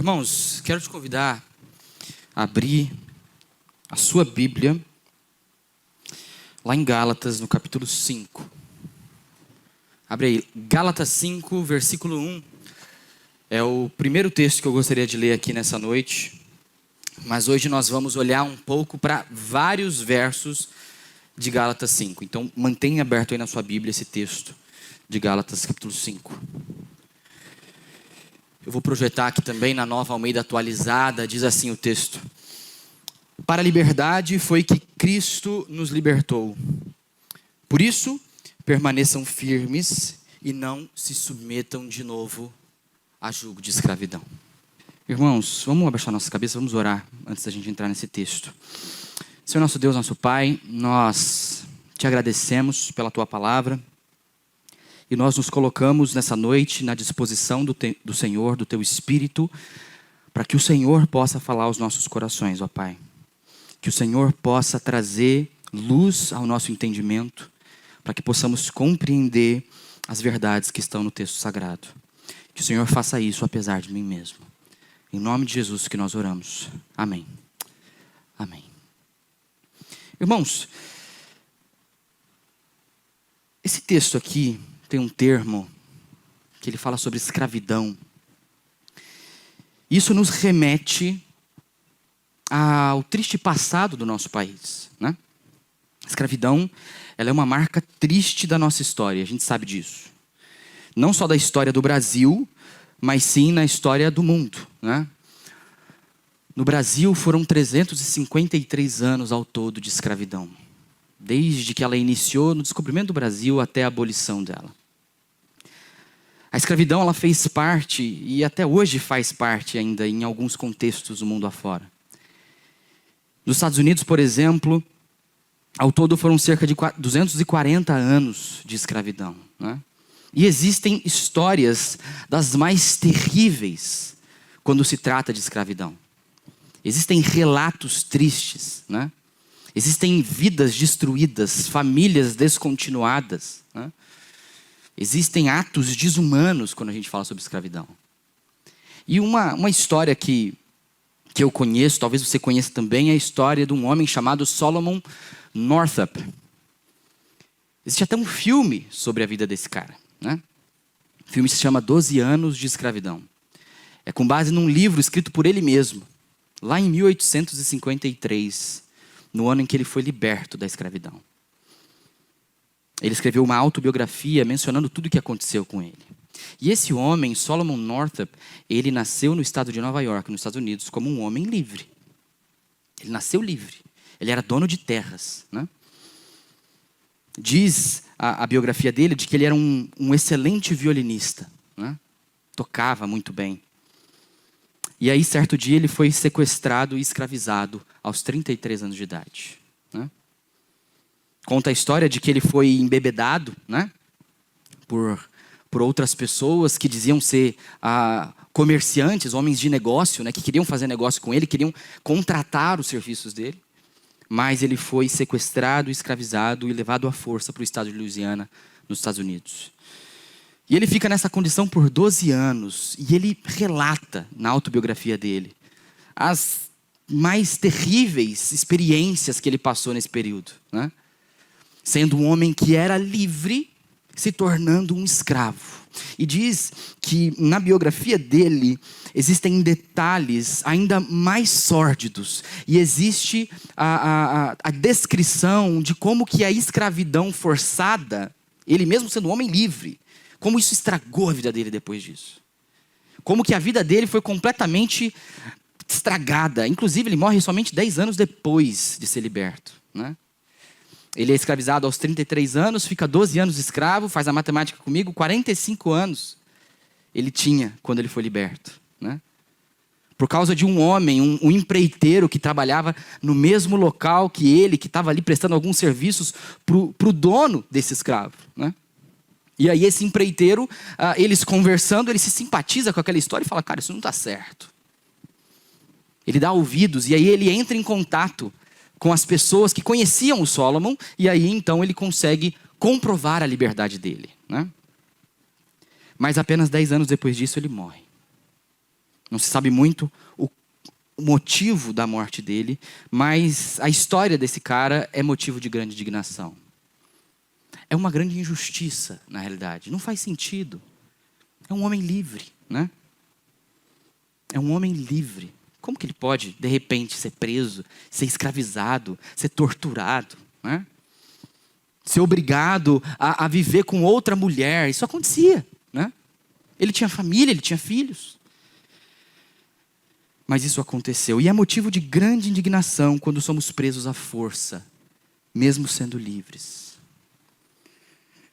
Irmãos, quero te convidar a abrir a sua Bíblia lá em Gálatas, no capítulo 5. Abre aí, Gálatas 5, versículo 1. É o primeiro texto que eu gostaria de ler aqui nessa noite. Mas hoje nós vamos olhar um pouco para vários versos de Gálatas 5. Então mantenha aberto aí na sua Bíblia esse texto de Gálatas capítulo 5. Eu vou projetar aqui também na Nova Almeida Atualizada, diz assim o texto: para a liberdade foi que Cristo nos libertou. Por isso, permaneçam firmes e não se submetam de novo a jugo de escravidão. Irmãos, vamos abaixar nossa cabeça, vamos orar antes da gente entrar nesse texto. Senhor nosso Deus, nosso Pai, nós te agradecemos pela tua palavra. E nós nos colocamos nessa noite na disposição do Senhor, do teu Espírito, para que o Senhor possa falar aos nossos corações, ó Pai. Que o Senhor possa trazer luz ao nosso entendimento, para que possamos compreender as verdades que estão no texto sagrado. Que o Senhor faça isso apesar de mim mesmo. Em nome de Jesus que nós oramos. Amém. Amém. Irmãos, esse texto aqui tem um termo que ele fala sobre escravidão. Isso nos remete ao triste passado do nosso país, né? A escravidão, ela é uma marca triste da nossa história, a gente sabe disso. Não só da história do Brasil, mas sim na história do mundo, né? No Brasil foram 353 anos ao todo de escravidão, desde que ela iniciou no descobrimento do Brasil até a abolição dela. A escravidão, ela fez parte, e até hoje faz parte ainda, em alguns contextos do mundo afora. Nos Estados Unidos, por exemplo, ao todo foram cerca de 240 anos de escravidão, né? E existem histórias das mais terríveis quando se trata de escravidão. Existem relatos tristes, né? Existem vidas destruídas, famílias descontinuadas, né? Existem atos desumanos quando a gente fala sobre escravidão. E uma história que eu conheço, talvez você conheça também, é a história de um homem chamado Solomon Northup. Existe até um filme sobre a vida desse cara, né? O filme se chama 12 Anos de Escravidão. É com base num livro escrito por ele mesmo, lá em 1853, no ano em que ele foi liberto da escravidão. Ele escreveu uma autobiografia mencionando tudo o que aconteceu com ele. E esse homem, Solomon Northup, ele nasceu no estado de Nova York, nos Estados Unidos, como um homem livre. Ele nasceu livre. Ele era dono de terras, né? Diz a biografia dele de que ele era um excelente violinista, né? Tocava muito bem. E aí, certo dia, ele foi sequestrado e escravizado aos 33 anos de idade, né? Conta a história de que ele foi embebedado, né, por outras pessoas que diziam ser comerciantes, homens de negócio, né, que queriam fazer negócio com ele, queriam contratar os serviços dele. Mas ele foi sequestrado, escravizado e levado à força para o estado de Louisiana, nos Estados Unidos. E ele fica nessa condição por 12 anos. E ele relata na autobiografia dele as mais terríveis experiências que ele passou nesse período, né? Sendo um homem que era livre, se tornando um escravo. E diz que na biografia dele existem detalhes ainda mais sórdidos. E existe a descrição de como que a escravidão forçada, ele mesmo sendo um homem livre, como isso estragou a vida dele depois disso. Como que a vida dele foi completamente estragada. Inclusive ele morre somente 10 anos depois de ser liberto, né? Ele é escravizado aos 33 anos, fica 12 anos escravo, faz a matemática comigo, 45 anos ele tinha quando ele foi liberto, né? Por causa de um homem, um empreiteiro que trabalhava no mesmo local que ele, que estava ali prestando alguns serviços para o dono desse escravo, né? E aí esse empreiteiro, eles conversando, ele se simpatiza com aquela história e fala: cara, isso não está certo. Ele dá ouvidos e aí ele entra em contato com as pessoas que conheciam o Solomon, e aí então ele consegue comprovar a liberdade dele, né? Mas apenas 10 anos depois disso ele morre. Não se sabe muito o motivo da morte dele, mas a história desse cara é motivo de grande indignação. É uma grande injustiça, na realidade. Não faz sentido. É um homem livre, né? É um homem livre. Como que ele pode, de repente, ser preso, ser escravizado, ser torturado, né? Ser obrigado a viver com outra mulher? Isso acontecia, né? Ele tinha família, ele tinha filhos. Mas isso aconteceu. E é motivo de grande indignação quando somos presos à força, mesmo sendo livres.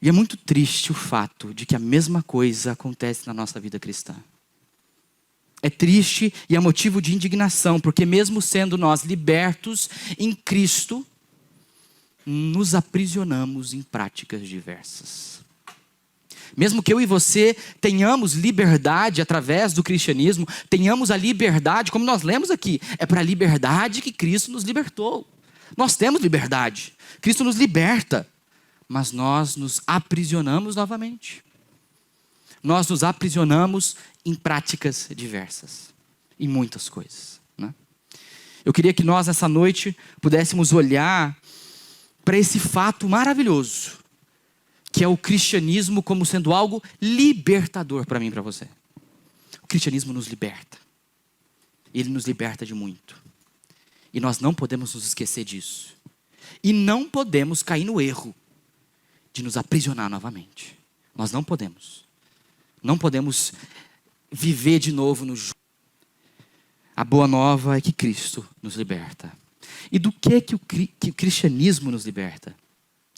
E é muito triste o fato de que a mesma coisa acontece na nossa vida cristã. É triste e é motivo de indignação, porque mesmo sendo nós libertos em Cristo, nos aprisionamos em práticas diversas. Mesmo que eu e você tenhamos liberdade através do cristianismo, tenhamos a liberdade, como nós lemos aqui, é para a liberdade que Cristo nos libertou. Nós temos liberdade, Cristo nos liberta, mas nós nos aprisionamos novamente. Nós nos aprisionamos em práticas diversas, em muitas coisas, né? Eu queria que nós, essa noite, pudéssemos olhar para esse fato maravilhoso, que é o cristianismo como sendo algo libertador para mim e para você. O cristianismo nos liberta. Ele nos liberta de muito. E nós não podemos nos esquecer disso. E não podemos cair no erro de nos aprisionar novamente. Nós não podemos. Não podemos viver de novo no jugo. A boa nova é que Cristo nos liberta. E do que o cristianismo nos liberta?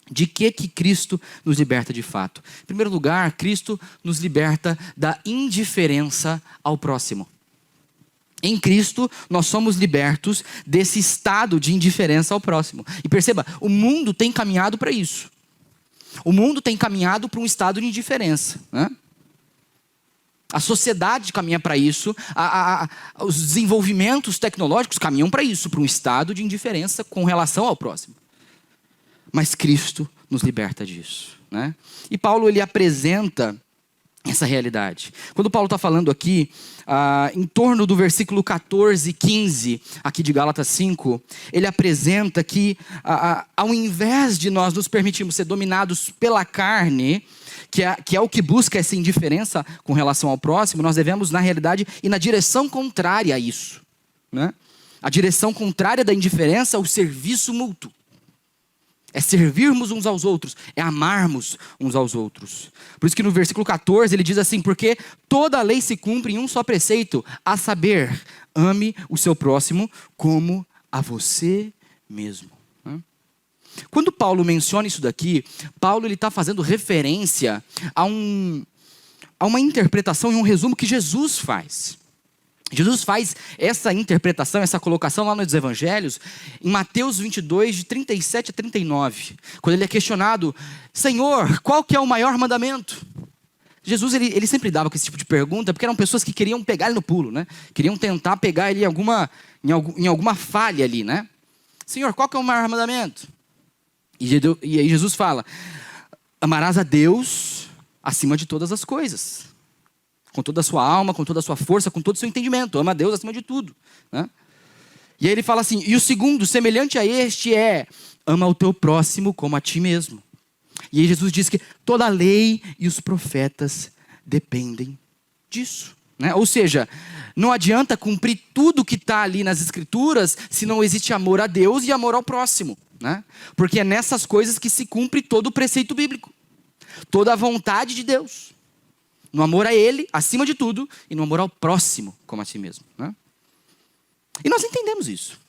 De que Cristo nos liberta de fato? Em primeiro lugar, Cristo nos liberta da indiferença ao próximo. Em Cristo, nós somos libertos desse estado de indiferença ao próximo. E perceba, o mundo tem caminhado para isso. O mundo tem caminhado para um estado de indiferença, né? A sociedade caminha para isso, os desenvolvimentos tecnológicos caminham para isso, para um estado de indiferença com relação ao próximo. Mas Cristo nos liberta disso, né? E Paulo, ele apresenta essa realidade. Quando Paulo está falando aqui, em torno do versículo 14 e 15, aqui de Gálatas 5, ele apresenta que, ao invés de nós nos permitirmos ser dominados pela carne, que é o que busca essa indiferença com relação ao próximo, nós devemos, na realidade, ir na direção contrária a isso, né? A direção contrária da indiferença é o serviço mútuo. É servirmos uns aos outros, é amarmos uns aos outros. Por isso que no versículo 14 ele diz assim: porque toda a lei se cumpre em um só preceito, a saber, ame o seu próximo como a você mesmo. Quando Paulo menciona isso daqui, Paulo está fazendo referência a uma interpretação e um resumo que Jesus faz. Jesus faz essa interpretação, essa colocação lá nos evangelhos, em Mateus 22, de 37 a 39. Quando ele é questionado: Senhor, qual que é o maior mandamento? Jesus, ele sempre dava com esse tipo de pergunta, porque eram pessoas que queriam pegar ele no pulo, né? Queriam tentar pegar ele em alguma falha ali, né? Senhor, qual que é o maior mandamento? E aí Jesus fala: amarás a Deus acima de todas as coisas. Com toda a sua alma, com toda a sua força, com todo o seu entendimento. Ama a Deus acima de tudo, né? E aí ele fala assim: e o segundo, semelhante a este, é: ama o teu próximo como a ti mesmo. E aí Jesus diz que toda a lei e os profetas dependem disso, né? Ou seja, não adianta cumprir tudo que está ali nas escrituras se não existe amor a Deus e amor ao próximo, né? Porque é nessas coisas que se cumpre todo o preceito bíblico. Toda a vontade de Deus. No amor a Ele, acima de tudo, e no amor ao próximo, como a si mesmo, né? E nós entendemos isso.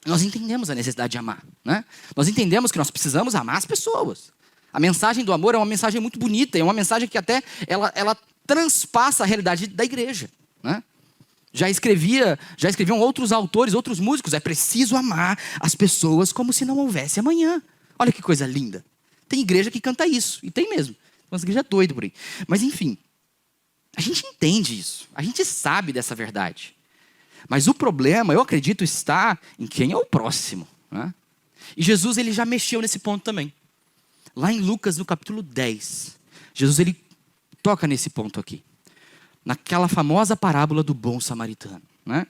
Nós entendemos a necessidade de amar, né? Nós entendemos que nós precisamos amar as pessoas. A mensagem do amor é uma mensagem muito bonita, é uma mensagem que até ela transpassa a realidade da igreja, né? Já escreviam outros autores, outros músicos: é preciso amar as pessoas como se não houvesse amanhã. Olha que coisa linda. Tem igreja que canta isso, e tem mesmo. Uma igreja doida por aí. Mas enfim, a gente entende isso, a gente sabe dessa verdade. Mas o problema, eu acredito, está em quem é o próximo, né? E Jesus, ele já mexeu nesse ponto também. Lá em Lucas, no capítulo 10, Jesus, ele toca nesse ponto aqui. naquela famosa parábola do bom samaritano, né?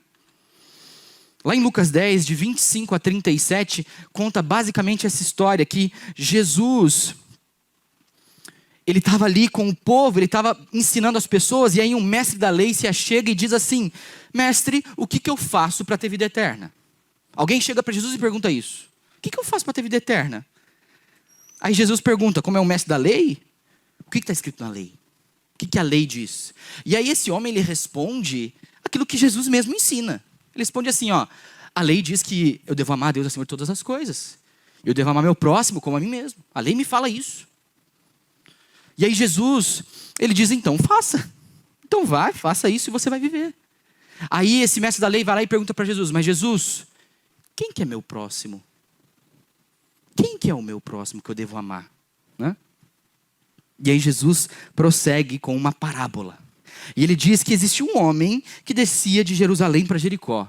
Lá em Lucas 10, de 25 a 37, conta basicamente essa história que Jesus, ele estava ali com o povo, ele estava ensinando as pessoas, e aí um mestre da lei se achega e diz assim: mestre, o que eu faço para ter vida eterna? Alguém chega para Jesus e pergunta isso. O que eu faço para ter vida eterna? Aí Jesus pergunta, como é o mestre da lei, o que está escrito na lei? O que a lei diz? E aí esse homem, ele responde aquilo que Jesus mesmo ensina. Ele responde assim, ó: a lei diz que eu devo amar a Deus acima de todas as coisas. Eu devo amar meu próximo como a mim mesmo. A lei me fala isso. E aí Jesus, ele diz, então faça. Então vai, faça isso e você vai viver. Aí esse mestre da lei vai lá e pergunta para Jesus: mas Jesus, quem que é meu próximo? Quem que é o meu próximo que eu devo amar? Né? E aí Jesus prossegue com uma parábola. E ele diz que existe um homem que descia de Jerusalém para Jericó.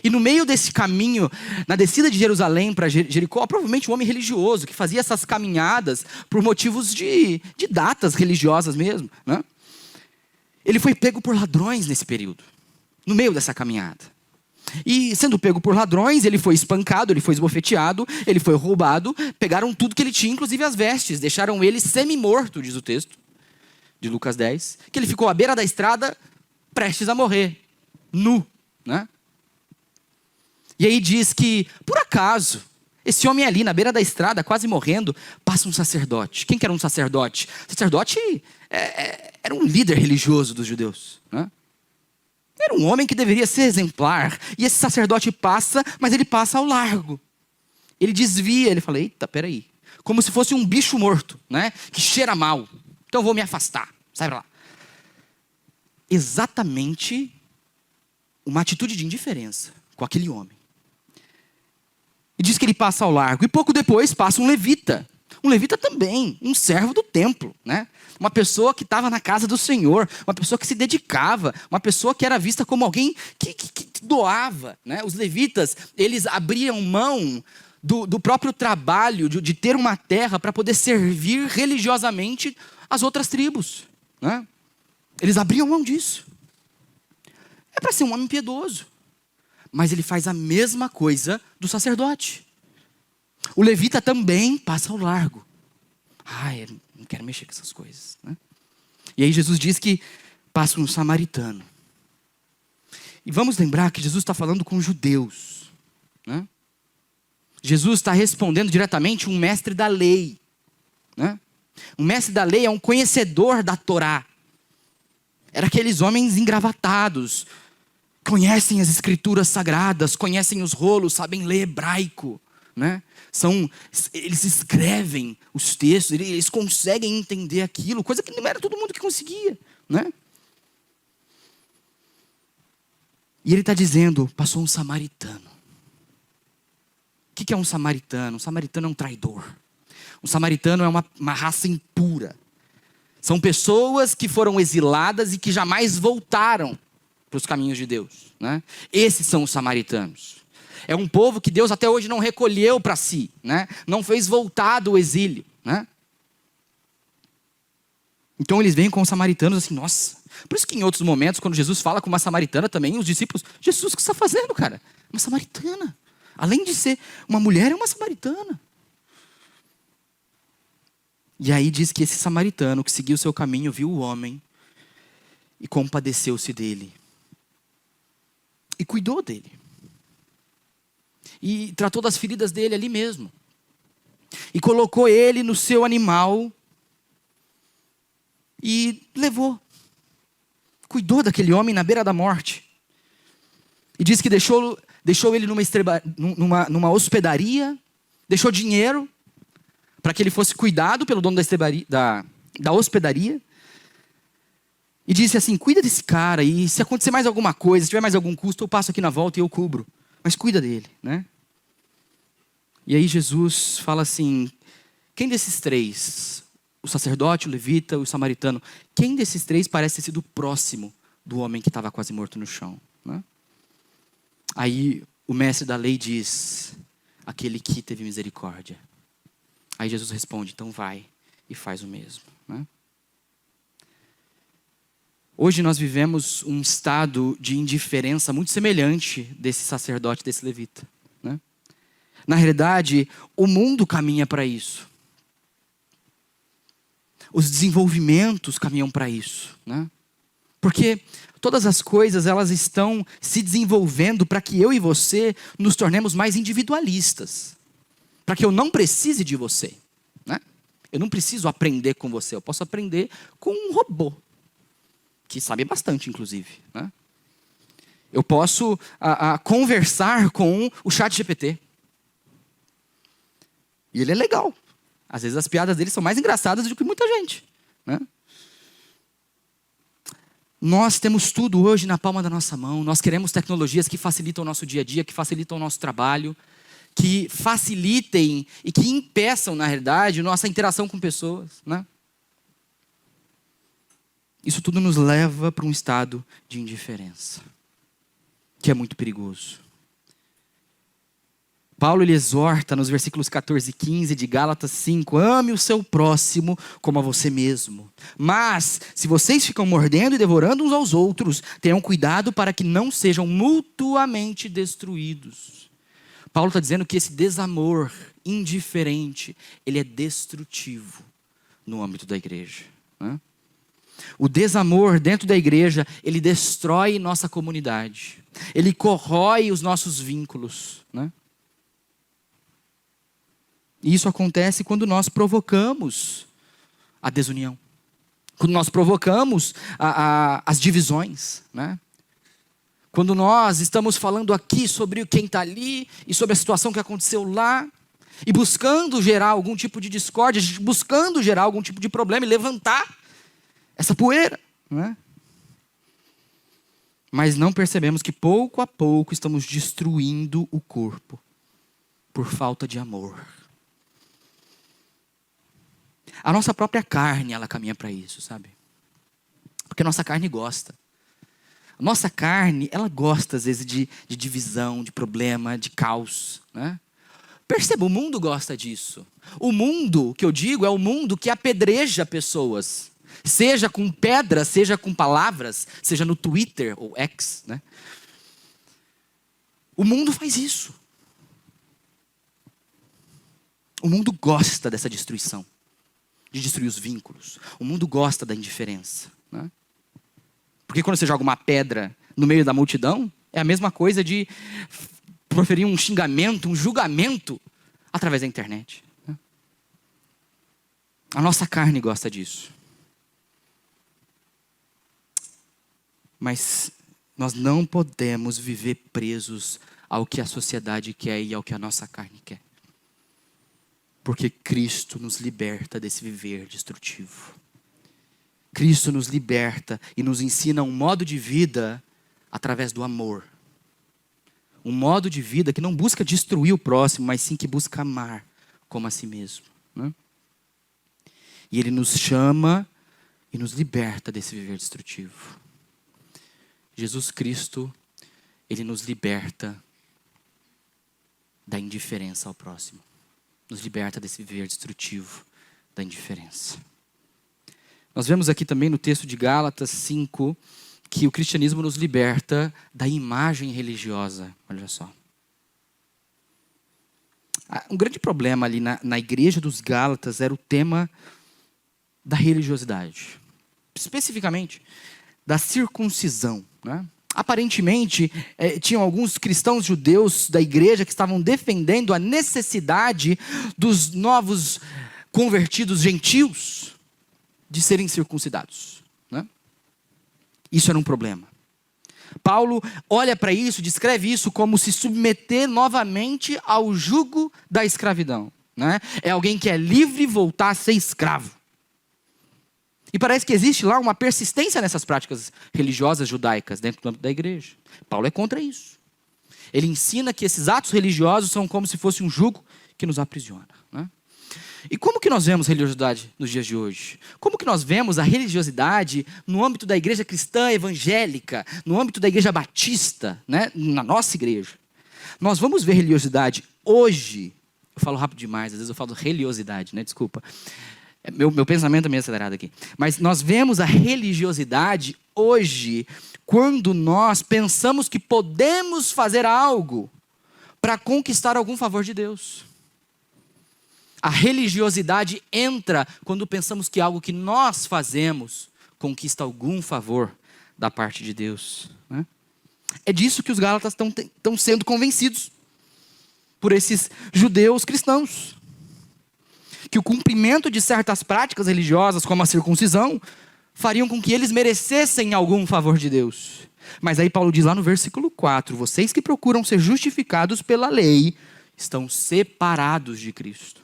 E no meio desse caminho, na descida de Jerusalém para Jericó, provavelmente um homem religioso, que fazia essas caminhadas por motivos de datas religiosas mesmo, né? Ele foi pego por ladrões nesse período, no meio dessa caminhada. E sendo pego por ladrões, ele foi espancado, ele foi esbofeteado, ele foi roubado, pegaram tudo que ele tinha, inclusive as vestes, deixaram ele semi-morto, diz o texto de Lucas 10, que ele ficou à beira da estrada, prestes a morrer, nu, né? E aí diz que, por acaso, esse homem ali na beira da estrada, quase morrendo, passa um sacerdote. Quem que era um sacerdote? O sacerdote era um líder religioso dos judeus, né? Era um homem que deveria ser exemplar. E esse sacerdote passa, mas ele passa ao largo. Ele desvia, ele fala, eita, peraí. Como se fosse um bicho morto, né? Que cheira mal. Então eu vou me afastar. Sai pra lá. Exatamente uma atitude de indiferença com aquele homem. E diz que ele passa ao largo. E pouco depois passa um levita. Um levita também, um servo do templo, né? Uma pessoa que estava na casa do Senhor, uma pessoa que se dedicava, uma pessoa que era vista como alguém que doava, né? Os levitas, eles abriam mão do próprio trabalho, de ter uma terra para poder servir religiosamente as outras tribos, né? Eles abriam mão disso. É para ser um homem piedoso. Mas ele faz a mesma coisa do sacerdote. O levita também passa ao largo. Eu não quero mexer com essas coisas, né? E aí Jesus diz que passa um samaritano. E vamos lembrar que Jesus está falando com judeus, né? Jesus está respondendo diretamente um mestre da lei, né? Um mestre da lei é um conhecedor da Torá. Era aqueles homens engravatados, conhecem as escrituras sagradas, conhecem os rolos, sabem ler hebraico, né? Eles escrevem os textos, eles conseguem entender aquilo, coisa que não era todo mundo que conseguia, né? E ele está dizendo, passou um samaritano. O que é um samaritano? Um samaritano é um traidor. Um samaritano é uma raça impura. São pessoas que foram exiladas e que jamais voltaram para os caminhos de Deus, né? Esses são os samaritanos. É um povo que Deus até hoje não recolheu para si, né? Não fez voltar do exílio, né? Então eles vêm com os samaritanos assim, nossa. Por isso que em outros momentos, quando Jesus fala com uma samaritana também, os discípulos, Jesus, o que você está fazendo, cara? Uma samaritana. Além de ser uma mulher, é uma samaritana. E aí diz que esse samaritano que seguiu o seu caminho, viu o homem e compadeceu-se dele. E cuidou dele. E tratou das feridas dele ali mesmo. E colocou ele no seu animal. E levou. Cuidou daquele homem na beira da morte. E diz que deixou ele numa hospedaria. Deixou dinheiro para que ele fosse cuidado pelo dono da hospedaria. E disse assim, cuida desse cara. E se acontecer mais alguma coisa, se tiver mais algum custo, eu passo aqui na volta e eu cubro. Mas cuida dele, né? E aí Jesus fala assim, quem desses três, o sacerdote, o levita, o samaritano, quem desses três parece ter sido próximo do homem que estava quase morto no chão, né? Aí o mestre da lei diz, aquele que teve misericórdia. Aí Jesus responde, então vai e faz o mesmo, né? Hoje nós vivemos um estado de indiferença muito semelhante desse sacerdote, desse levita, né? Na realidade, o mundo caminha para isso. Os desenvolvimentos caminham para isso, né? Porque todas as coisas, elas estão se desenvolvendo para que eu e você nos tornemos mais individualistas. Para que eu não precise de você, né? Eu não preciso aprender com você, eu posso aprender com um robô. Que sabe bastante, inclusive, né? Eu posso conversar com o ChatGPT. E ele é legal. Às vezes as piadas dele são mais engraçadas do que muita gente, né? Nós temos tudo hoje na palma da nossa mão. Nós queremos tecnologias que facilitam o nosso dia a dia, que facilitam o nosso trabalho, que facilitem e que impeçam, na realidade, nossa interação com pessoas, né? Isso tudo nos leva para um estado de indiferença, que é muito perigoso. Paulo ele exorta nos versículos 14 e 15 de Gálatas 5, ame o seu próximo como a você mesmo. Mas, se vocês ficam mordendo e devorando uns aos outros, tenham cuidado para que não sejam mutuamente destruídos. Paulo está dizendo que esse desamor indiferente, ele é destrutivo no âmbito da igreja, né? O desamor dentro da igreja, ele destrói nossa comunidade. Ele corrói os nossos vínculos, né? E isso acontece quando nós provocamos a desunião. Quando nós provocamos as divisões, né? Quando nós estamos falando aqui sobre quem está ali e sobre a situação que aconteceu lá, e buscando gerar algum tipo de discórdia, buscando gerar algum tipo de problema e levantar essa poeira, né? Mas não percebemos que pouco a pouco estamos destruindo o corpo por falta de amor. A nossa própria carne, ela caminha para isso, sabe? Porque a nossa carne gosta. A nossa carne, ela gosta às vezes de divisão, de problema, de caos, né? Perceba, o mundo gosta disso. O mundo, que eu digo, é o mundo que apedreja pessoas. Seja com pedras, seja com palavras, seja no Twitter ou X, né? O mundo faz isso. O mundo gosta dessa destruição, de destruir os vínculos. O mundo gosta da indiferença, né? Porque quando você joga uma pedra no meio da multidão, é a mesma coisa de proferir um xingamento, um julgamento através da internet, né? A nossa carne gosta disso. Mas nós não podemos viver presos ao que a sociedade quer e ao que a nossa carne quer. Porque Cristo nos liberta desse viver destrutivo. Cristo nos liberta e nos ensina um modo de vida através do amor. Um modo de vida que não busca destruir o próximo, mas sim que busca amar como a si mesmo, né? E Ele nos chama e nos liberta desse viver destrutivo. Jesus Cristo, Ele nos liberta da indiferença ao próximo. Nos liberta desse viver destrutivo da indiferença. Nós vemos aqui também no texto de Gálatas 5, que o cristianismo nos liberta da imagem religiosa. Olha só. Um grande problema ali na igreja dos Gálatas era o tema da religiosidade. Especificamente, da circuncisão, né? Aparentemente, tinham alguns cristãos judeus da igreja que estavam defendendo a necessidade dos novos convertidos gentios de serem circuncidados, né? Isso era um problema. Paulo olha para isso, descreve isso como se submeter novamente ao jugo da escravidão, né? É alguém que é livre voltar a ser escravo. E parece que existe lá uma persistência nessas práticas religiosas judaicas dentro do âmbito da igreja. Paulo é contra isso. Ele ensina que esses atos religiosos são como se fosse um jugo que nos aprisiona, né? E como que nós vemos religiosidade nos dias de hoje? Como que nós vemos a religiosidade no âmbito da igreja cristã evangélica, no âmbito da igreja batista, né? Na nossa igreja? Nós vamos ver religiosidade hoje, eu falo rápido demais, às vezes eu falo religiosidade, né? Desculpa. Meu pensamento é meio acelerado aqui. Mas nós vemos a religiosidade hoje quando nós pensamos que podemos fazer algo para conquistar algum favor de Deus. A religiosidade entra quando pensamos que algo que nós fazemos conquista algum favor da parte de Deus, né? É disso que os gálatas estão sendo convencidos por esses judeus cristãos. Que o cumprimento de certas práticas religiosas, como a circuncisão, fariam com que eles merecessem algum favor de Deus. Mas aí Paulo diz lá no versículo 4, vocês que procuram ser justificados pela lei, estão separados de Cristo.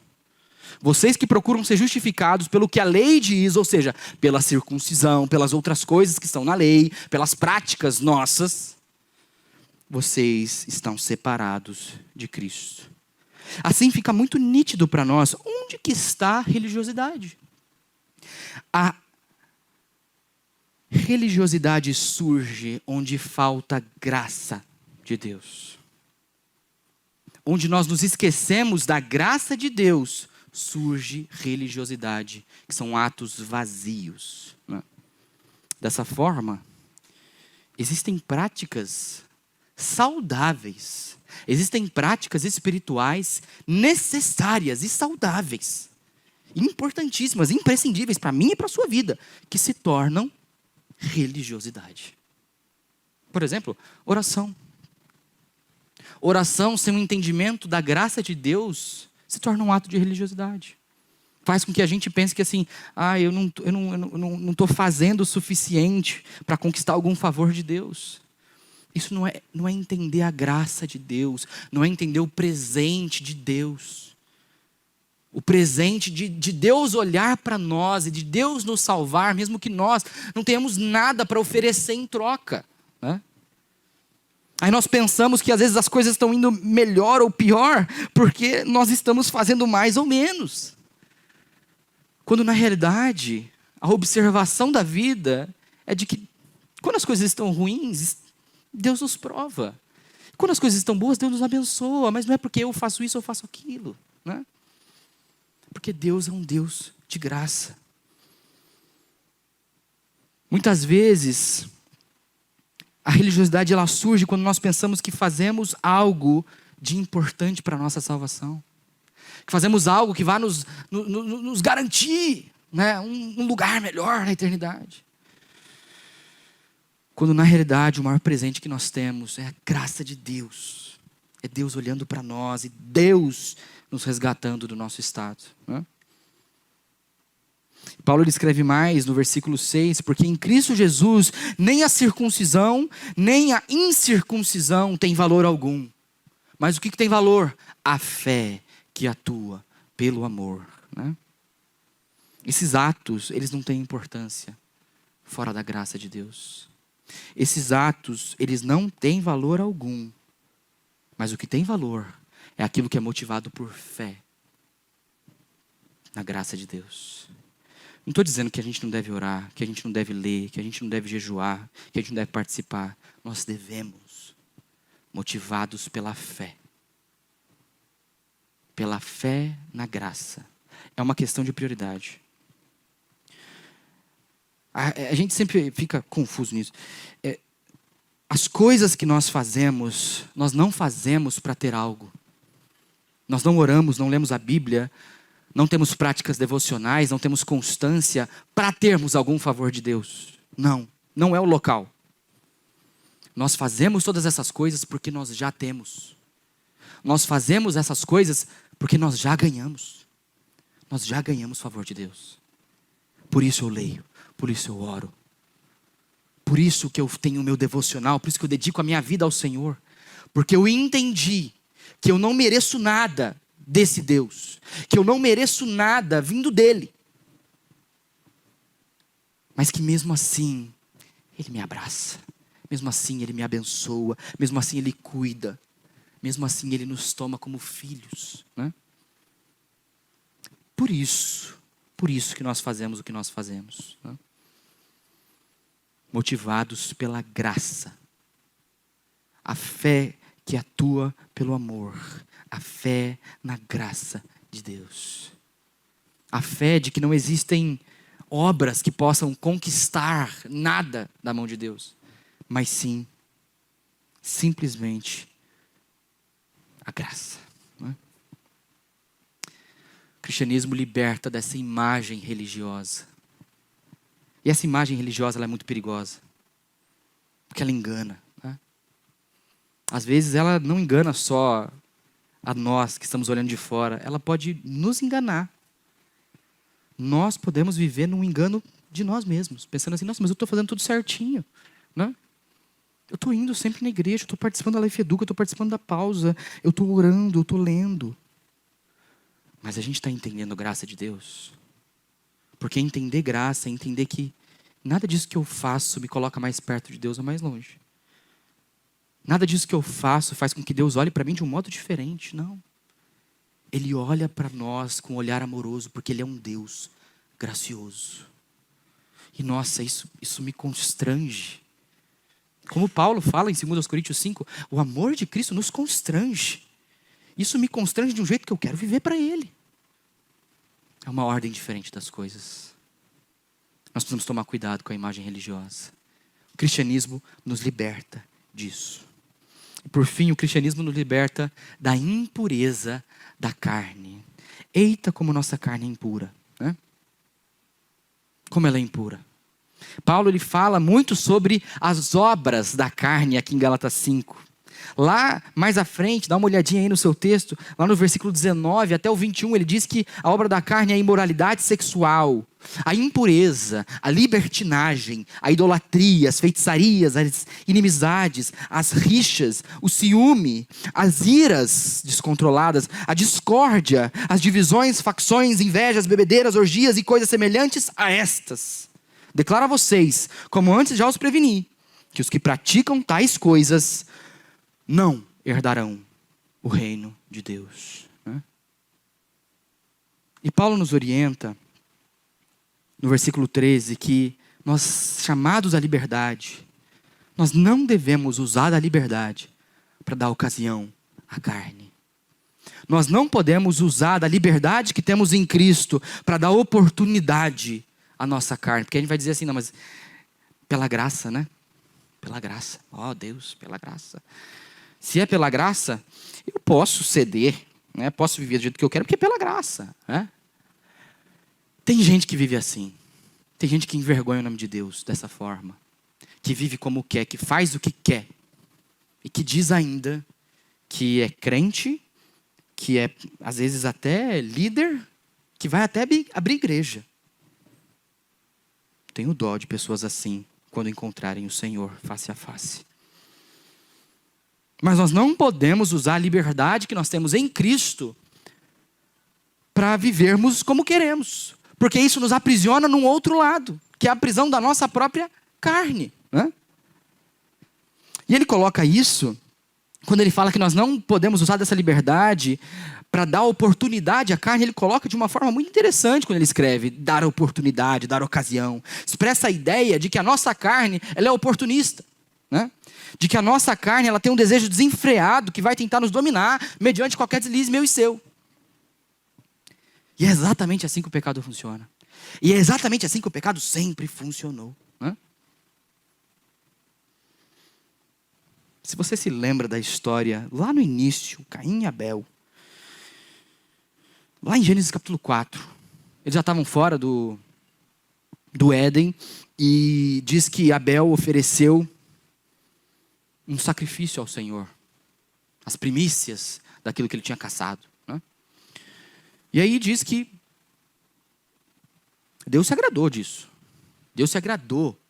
Vocês que procuram ser justificados pelo que a lei diz, ou seja, pela circuncisão, pelas outras coisas que estão na lei, pelas práticas nossas, vocês estão separados de Cristo. Assim fica muito nítido para nós onde que está a religiosidade. A religiosidade surge onde falta graça de Deus. Onde nós nos esquecemos da graça de Deus, surge religiosidade, que são atos vazios, né? Dessa forma, existem práticas saudáveis. Existem práticas espirituais necessárias e saudáveis, importantíssimas, imprescindíveis para mim e para a sua vida, que se tornam religiosidade. Por exemplo, oração. Oração sem um entendimento da graça de Deus se torna um ato de religiosidade. Faz com que a gente pense que assim, eu não estou fazendo o suficiente para conquistar algum favor de Deus. Isso não é entender a graça de Deus, não é entender o presente de Deus. O presente de Deus olhar para nós e de Deus nos salvar, mesmo que nós não tenhamos nada para oferecer em troca, né? Aí nós pensamos que às vezes as coisas estão indo melhor ou pior, porque nós estamos fazendo mais ou menos. Quando na realidade, a observação da vida é de que quando as coisas estão ruins, Deus nos prova. Quando as coisas estão boas, Deus nos abençoa. Mas não é porque eu faço isso ou faço aquilo, né? Porque Deus é um Deus de graça. Muitas vezes, a religiosidade ela surge quando nós pensamos que fazemos algo de importante para a nossa salvação. Que fazemos algo que vai nos garantir, né, um lugar melhor na eternidade. Quando na realidade o maior presente que nós temos é a graça de Deus. É Deus olhando para nós e Deus nos resgatando do nosso estado, né? Paulo ele escreve mais no versículo 6, porque em Cristo Jesus nem a circuncisão, nem a incircuncisão tem valor algum. Mas o que tem valor? A fé que atua pelo amor, né? Esses atos, eles não têm importância fora da graça de Deus. Esses atos, eles não têm valor algum. Mas o que tem valor é aquilo que é motivado por fé na graça de Deus. Não estou dizendo que a gente não deve orar, que a gente não deve ler, que a gente não deve jejuar, que a gente não deve participar. Nós devemos, motivados pela fé. Pela fé na graça. É uma questão de prioridade. A gente sempre fica confuso nisso. As coisas que nós fazemos, nós não fazemos para ter algo. Nós não oramos, não lemos a Bíblia, não temos práticas devocionais, não temos constância para termos algum favor de Deus. Não é o local. Nós fazemos todas essas coisas porque nós já temos. Nós fazemos essas coisas porque nós já ganhamos. Nós já ganhamos favor de Deus. Por isso eu leio, por isso eu oro. Por isso que eu tenho o meu devocional, por isso que eu dedico a minha vida ao Senhor. Porque eu entendi que eu não mereço nada desse Deus. Que eu não mereço nada vindo dEle. Mas que mesmo assim, Ele me abraça. Mesmo assim, Ele me abençoa. Mesmo assim, Ele cuida. Mesmo assim, Ele nos toma como filhos, né? Por isso que nós fazemos o que nós fazemos, né? Motivados pela graça. A fé que atua pelo amor. A fé na graça de Deus. A fé de que não existem obras que possam conquistar nada da mão de Deus. Mas sim, simplesmente, a graça. Não é? O cristianismo liberta dessa imagem religiosa. E essa imagem religiosa ela é muito perigosa. Porque ela engana. Né? Às vezes ela não engana só a nós que estamos olhando de fora. Ela pode nos enganar. Nós podemos viver num engano de nós mesmos. Pensando assim, nossa, mas eu estou fazendo tudo certinho. Né? Eu estou indo sempre na igreja, eu estou participando da Life Educa, eu estou participando da pausa. Eu estou orando, eu estou lendo. Mas a gente está entendendo a graça de Deus? Porque entender graça é entender que nada disso que eu faço me coloca mais perto de Deus ou mais longe. Nada disso que eu faço faz com que Deus olhe para mim de um modo diferente, não. Ele olha para nós com um olhar amoroso, porque Ele é um Deus gracioso. E nossa, isso me constrange. Como Paulo fala em 2 Coríntios 5, o amor de Cristo nos constrange. Isso me constrange de um jeito que eu quero viver para Ele. É uma ordem diferente das coisas. Nós precisamos tomar cuidado com a imagem religiosa. O cristianismo nos liberta disso. E por fim, o cristianismo nos liberta da impureza da carne. Eita, como nossa carne é impura. Né? Como ela é impura. Paulo ele fala muito sobre as obras da carne aqui em Gálatas 5. Lá, mais à frente, dá uma olhadinha aí no seu texto, lá no versículo 19 até o 21, ele diz que a obra da carne é a imoralidade sexual, a impureza, a libertinagem, a idolatria, as feitiçarias, as inimizades, as rixas, o ciúme, as iras descontroladas, a discórdia, as divisões, facções, invejas, bebedeiras, orgias e coisas semelhantes a estas. Declaro a vocês, como antes já os preveni, que os que praticam tais coisas não herdarão o reino de Deus. Né? E Paulo nos orienta, no versículo 13, que nós, chamados à liberdade, nós não devemos usar da liberdade para dar ocasião à carne. Nós não podemos usar da liberdade que temos em Cristo para dar oportunidade à nossa carne. Porque a gente vai dizer assim, não, mas pela graça, né? Pela graça. Ó Deus, pela graça. Se é pela graça, eu posso ceder, né? Posso viver do jeito que eu quero, porque é pela graça. Né? Tem gente que vive assim. Tem gente que envergonha o nome de Deus dessa forma. Que vive como quer, que faz o que quer. E que diz ainda que é crente, que é às vezes até líder, que vai até abrir igreja. Tenho dó de pessoas assim, quando encontrarem o Senhor face a face. Mas nós não podemos usar a liberdade que nós temos em Cristo para vivermos como queremos. Porque isso nos aprisiona num outro lado, que é a prisão da nossa própria carne. Né? E ele coloca isso, quando ele fala que nós não podemos usar dessa liberdade para dar oportunidade à carne, ele coloca de uma forma muito interessante quando ele escreve, dar oportunidade, dar ocasião. Expressa a ideia de que a nossa carne ela é oportunista. Né? De que a nossa carne ela tem um desejo desenfreado que vai tentar nos dominar mediante qualquer deslize meu e seu. E é exatamente assim que o pecado funciona. E é exatamente assim que o pecado sempre funcionou. Né? Se você se lembra da história, lá no início, Caim e Abel, lá em Gênesis capítulo 4, eles já estavam fora do Éden, e diz que Abel ofereceu um sacrifício ao Senhor, as primícias daquilo que ele tinha caçado. Né? E aí diz que Deus se agradou disso. Deus se agradou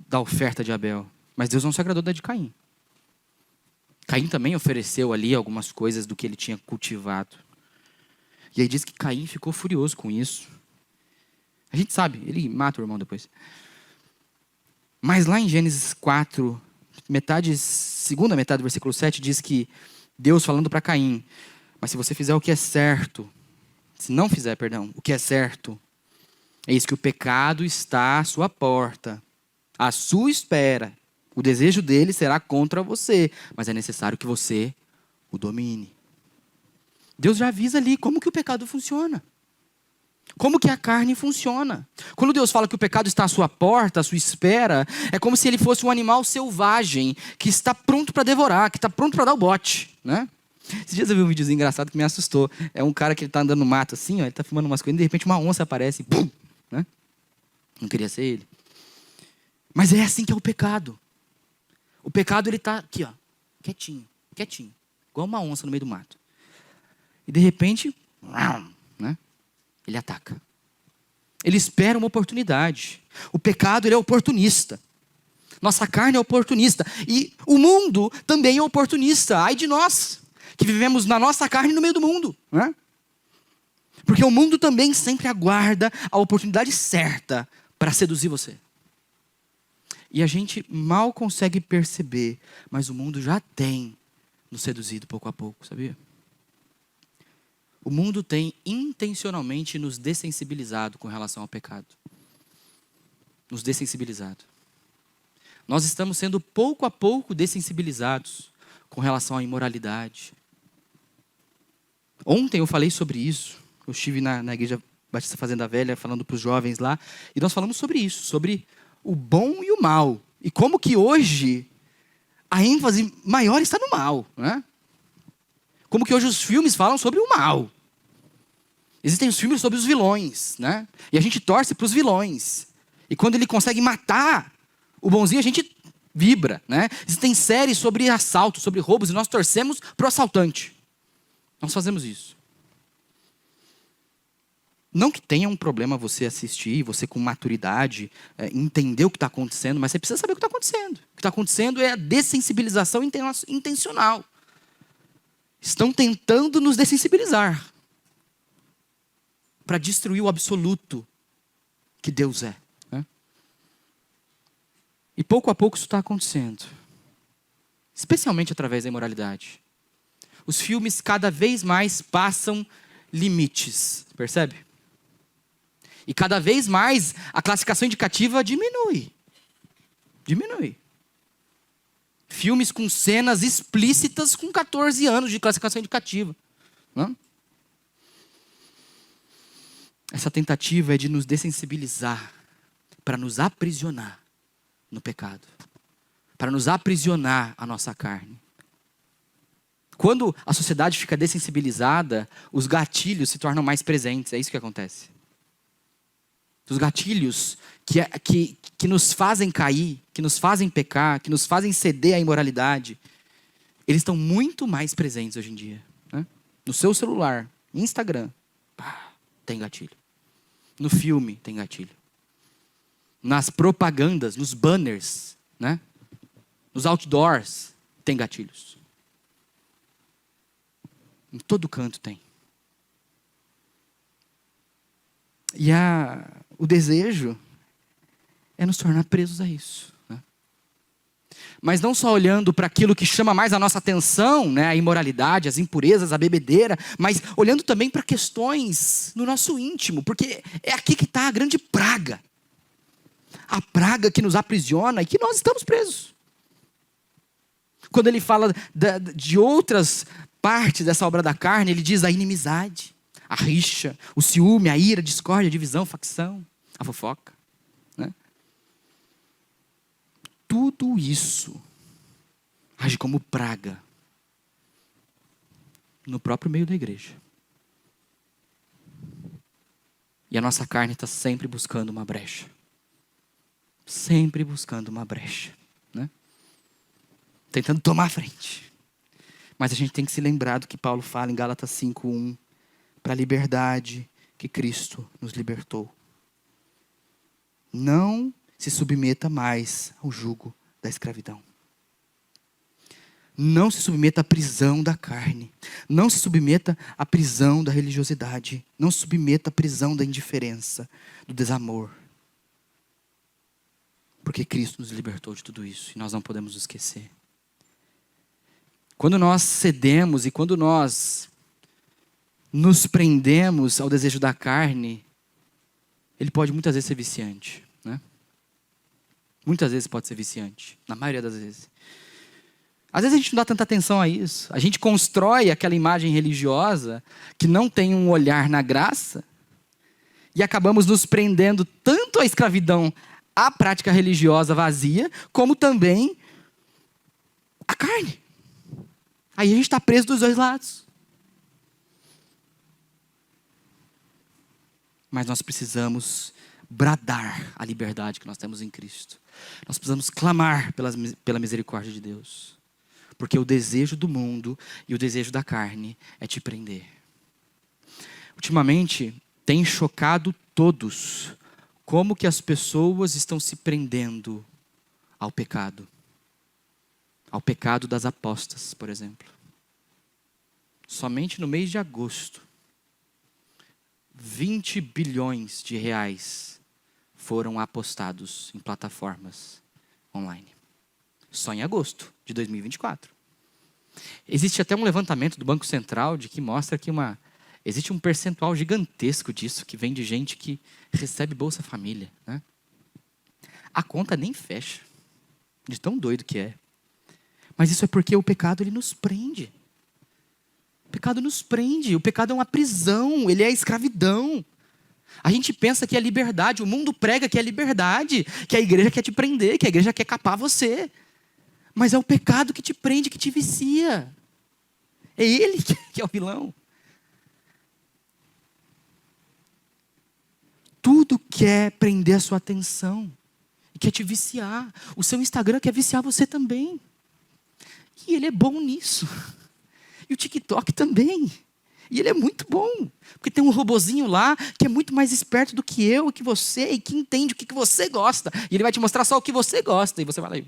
da oferta de Abel, mas Deus não se agradou da de Caim. Caim também ofereceu ali algumas coisas do que ele tinha cultivado. E aí diz que Caim ficou furioso com isso. A gente sabe, ele mata o irmão depois. Mas lá em Gênesis 4, segunda metade do versículo 7, diz que Deus falando para Caim, mas se você fizer o que é certo, se não fizer, perdão, o que é certo, é isso que o pecado está à sua porta, à sua espera. O desejo dele será contra você, mas é necessário que você o domine. Deus já avisa ali como que o pecado funciona. Como que a carne funciona. Quando Deus fala que o pecado está à sua porta, à sua espera, é como se ele fosse um animal selvagem que está pronto para devorar, que está pronto para dar o bote, né? Esses dias eu vi um videozinho engraçado que me assustou. É um cara que ele está andando no mato assim, ó, ele está filmando umas coisas e de repente uma onça aparece e pum, né? Não queria ser ele. Mas é assim que é o pecado. O pecado ele está aqui, ó, quietinho, quietinho, igual uma onça no meio do mato. E de repente, né? Ele ataca. Ele espera uma oportunidade. O pecado ele é oportunista. Nossa carne é oportunista. E o mundo também é oportunista. Ai de nós, que vivemos na nossa carne no meio do mundo, né? Porque o mundo também sempre aguarda a oportunidade certa para seduzir você. E a gente mal consegue perceber, mas o mundo já tem nos seduzido pouco a pouco, sabia? O mundo tem intencionalmente nos dessensibilizado com relação ao pecado. Nos dessensibilizado. Nós estamos sendo pouco a pouco dessensibilizados com relação à imoralidade. Ontem eu falei sobre isso. Eu estive na Igreja Batista Fazenda Velha falando para os jovens lá. E nós falamos sobre isso, sobre o bom e o mal. E como que hoje a ênfase maior está no mal, né? Como que hoje os filmes falam sobre o mal. Existem os filmes sobre os vilões, né? E a gente torce para os vilões. E quando ele consegue matar o bonzinho, a gente vibra, né? Existem séries sobre assalto, sobre roubos, e nós torcemos para o assaltante. Nós fazemos isso. Não que tenha um problema você assistir, você com maturidade, entender o que está acontecendo, mas você precisa saber o que está acontecendo. O que está acontecendo é a dessensibilização intencional. Estão tentando nos dessensibilizar para destruir o absoluto que Deus é, né? E pouco a pouco isso está acontecendo. Especialmente através da imoralidade. Os filmes cada vez mais passam limites, percebe? E cada vez mais a classificação indicativa diminui. Diminui. Filmes com cenas explícitas com 14 anos de classificação indicativa, não? Essa tentativa é de nos dessensibilizar para nos aprisionar no pecado. Para nos aprisionar a nossa carne. Quando a sociedade fica dessensibilizada, os gatilhos se tornam mais presentes. É isso que acontece. Os gatilhos que nos fazem cair, que nos fazem pecar, que nos fazem ceder à imoralidade, eles estão muito mais presentes hoje em dia, né? No seu celular, Instagram, tem gatilho. No filme tem gatilho. Nas propagandas, nos banners, né? Nos outdoors tem gatilhos. Em todo canto tem. E o desejo é nos tornar presos a isso, né? Mas não só olhando para aquilo que chama mais a nossa atenção, né? A imoralidade, as impurezas, a bebedeira, mas olhando também para questões no nosso íntimo, porque é aqui que está a grande praga. A praga que nos aprisiona e que nós estamos presos. Quando ele fala de outras partes dessa obra da carne, ele diz a inimizade, a rixa, o ciúme, a ira, a discórdia, a divisão, a facção, a fofoca, né? Tudo isso age como praga no próprio meio da igreja. E a nossa carne está sempre buscando uma brecha. Sempre buscando uma brecha, né? Tentando tomar a frente. Mas a gente tem que se lembrar do que Paulo fala em Gálatas 5:1. Para a liberdade que Cristo nos libertou. Não se submeta mais ao jugo da escravidão. Não se submeta à prisão da carne. Não se submeta à prisão da religiosidade. Não se submeta à prisão da indiferença, do desamor. Porque Cristo nos libertou de tudo isso e nós não podemos esquecer. Quando nós cedemos e quando nós nos prendemos ao desejo da carne, ele pode muitas vezes ser viciante, né? Muitas vezes pode ser viciante, na maioria das vezes. Às vezes a gente não dá tanta atenção a isso. A gente constrói aquela imagem religiosa que não tem um olhar na graça E acabamos nos prendendo tanto à escravidão, à prática religiosa vazia, como também à carne. Aí a gente está preso dos dois lados. Mas nós precisamos bradar a liberdade que nós temos em Cristo. Nós precisamos clamar pela misericórdia de Deus. Porque o desejo do mundo e o desejo da carne é te prender. Ultimamente, tem chocado todos como que as pessoas estão se prendendo ao pecado. Ao pecado das apostas, por exemplo. Somente no mês de agosto, 20 bilhões de reais foram apostados em plataformas online. Só em agosto de 2024. Existe até um levantamento do Banco Central de que mostra que existe um percentual gigantesco disso que vem de gente que recebe Bolsa Família, né? A conta nem fecha, de tão doido que é. Mas isso é porque o pecado ele nos prende. O pecado nos prende, o pecado é uma prisão, ele é escravidão. A gente pensa que é liberdade, o mundo prega que é liberdade, que a igreja quer te prender, que a igreja quer capar você. Mas é o pecado que te prende, que te vicia. É ele que é o vilão. Tudo quer prender a sua atenção e quer te viciar. O seu Instagram quer viciar você também. E ele é bom nisso. E o TikTok também. E ele é muito bom. Porque tem um robozinho lá que é muito mais esperto do que eu e que você, e que entende o que você gosta. E ele vai te mostrar só o que você gosta. E você vai lá e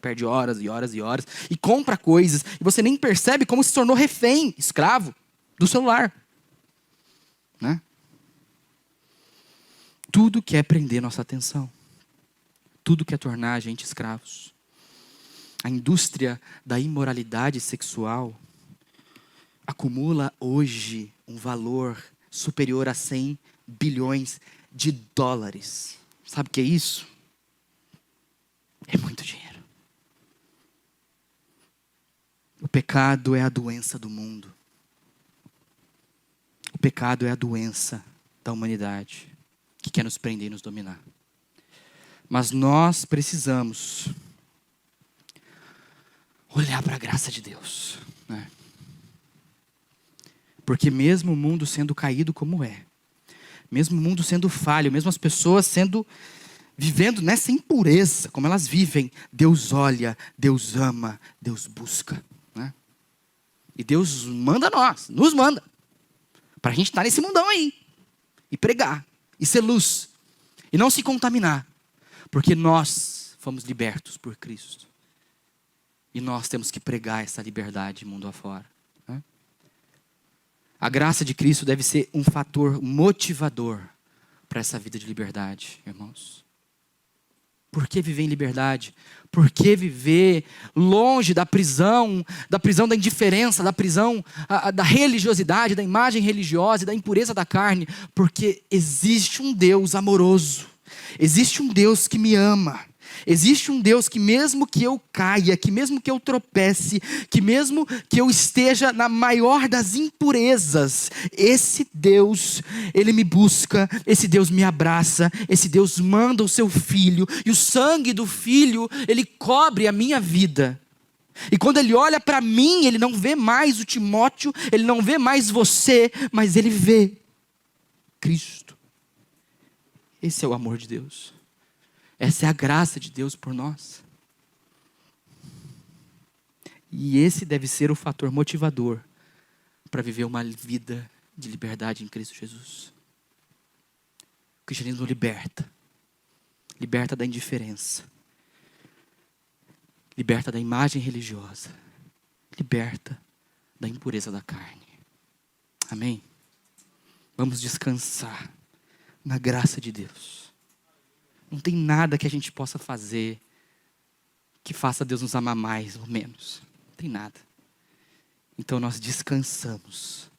perde horas e horas e horas. E compra coisas. E você nem percebe como se tornou refém, escravo do celular. Né? Tudo quer prender nossa atenção. Tudo quer tornar a gente escravos. A indústria da imoralidade sexual acumula hoje um valor superior a 100 bilhões de dólares. Sabe o que é isso? É muito dinheiro. O pecado é a doença do mundo. O pecado é a doença da humanidade que quer nos prender e nos dominar. Mas nós precisamos olhar para a graça de Deus, né? Porque mesmo o mundo sendo caído como é, mesmo o mundo sendo falho, mesmo as pessoas vivendo nessa impureza, como elas vivem, Deus olha, Deus ama, Deus busca, né? E Deus manda nos manda, para a gente estar nesse mundão aí, e pregar, e ser luz, e não se contaminar, porque nós fomos libertos por Cristo. E nós temos que pregar essa liberdade mundo afora. Né? A graça de Cristo deve ser um fator motivador para essa vida de liberdade, irmãos. Por que viver em liberdade? Por que viver longe da prisão da indiferença, da prisão da religiosidade, da imagem religiosa e da impureza da carne? Porque existe um Deus amoroso. Existe um Deus que me ama. Existe um Deus que mesmo que eu caia, que mesmo que eu tropece, que mesmo que eu esteja na maior das impurezas, esse Deus, Ele me busca, esse Deus me abraça, esse Deus manda o seu Filho, e o sangue do Filho, Ele cobre a minha vida. E quando Ele olha para mim, Ele não vê mais o Timóteo, Ele não vê mais você, mas Ele vê Cristo. Esse é o amor de Deus. Essa é a graça de Deus por nós. E esse deve ser o fator motivador para viver uma vida de liberdade em Cristo Jesus. O cristianismo liberta. Liberta da indiferença. Liberta da imagem religiosa. Liberta da impureza da carne. Amém? Vamos descansar na graça de Deus. Não tem nada que a gente possa fazer que faça Deus nos amar mais ou menos. Não tem nada. Então nós descansamos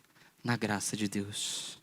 na graça de Deus.